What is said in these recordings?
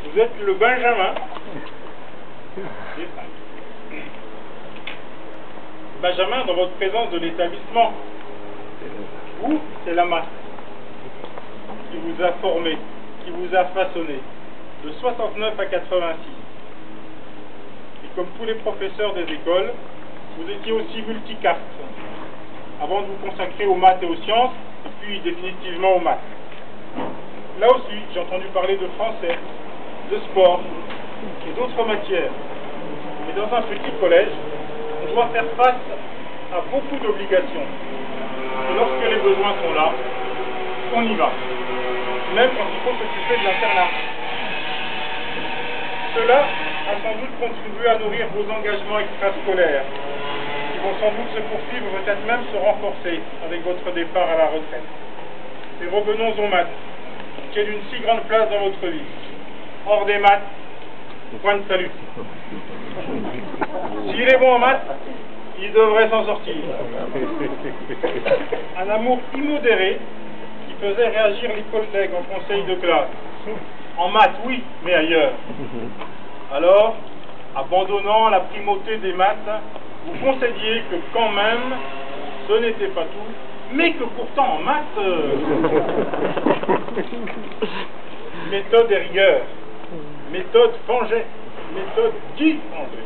Vous êtes le Benjamin. Benjamin dans votre présence de l'établissement. Vous, c'est la masse qui vous a formé, qui vous a façonné, de 69 à 86. Et comme tous les professeurs des écoles, vous étiez aussi multicarte, avant de vous consacrer aux maths et aux sciences, et puis définitivement aux maths. Là aussi, j'ai entendu parler de français, de sport et d'autres matières. Mais dans un petit collège, on doit faire face à beaucoup d'obligations. Et lorsque les besoins sont là, on y va. Même quand il faut s'occuper de l'internat. Cela a sans doute contribué à nourrir vos engagements extrascolaires, qui vont sans doute se poursuivre, peut-être même se renforcer avec votre départ à la retraite. Et revenons aux maths, qui est d'une si grande place dans votre vie. Hors des maths, point de salut. S'il est bon en maths, il devrait s'en sortir. Un amour immodéré qui faisait réagir les collègues en conseil de classe. En maths, oui, mais ailleurs. Alors, abandonnant la primauté des maths, vous concédiez que quand même, ce n'était pas tout, mais que pourtant en maths, méthode et rigueur, méthode Fanget, méthode dit Fanget.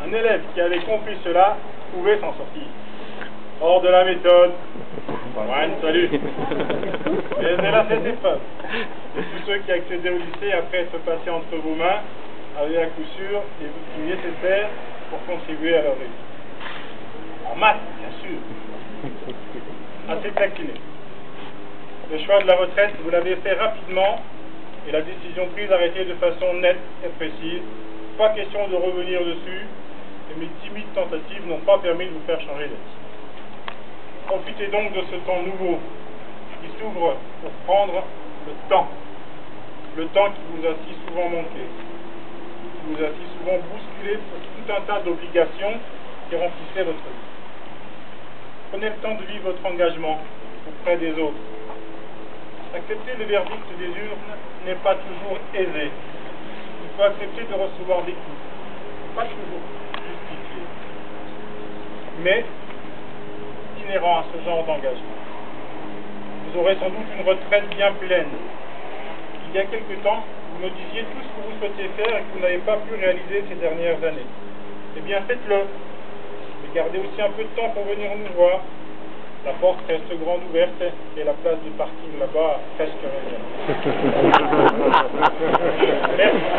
Un élève qui avait compris cela pouvait s'en sortir. Hors de la méthode, salut. Mais elle est là cette épreuve. Tous ceux qui accédaient au lycée après être passés entre vos mains avaient à coup sûr les outils nécessaires pour contribuer à leur réussite. En maths, bien sûr. Assez taquiné. Le choix de la retraite, vous l'avez fait rapidement et la décision prise arrêtée de façon nette et précise. Pas question de revenir dessus et mes timides tentatives n'ont pas permis de vous faire changer d'avis. Profitez donc de ce temps nouveau qui s'ouvre pour prendre le temps qui vous a si souvent manqué, qui vous a si souvent bousculé pour tout un tas d'obligations qui remplissaient votre vie. Prenez le temps de vivre votre engagement auprès des autres. Accepter le verdict des urnes n'est pas toujours aisé. Il faut accepter de recevoir des coups. Pas toujours justifié. Mais inhérent à ce genre d'engagement. Vous aurez sans doute une retraite bien pleine. Il y a quelque temps, vous me disiez tout ce que vous souhaitiez faire et que vous n'avez pas pu réaliser ces dernières années. Eh bien, faites-le. Mais gardez aussi un peu de temps pour venir nous voir. La porte reste grande ouverte et la place de parking là-bas presque réservée. Merci.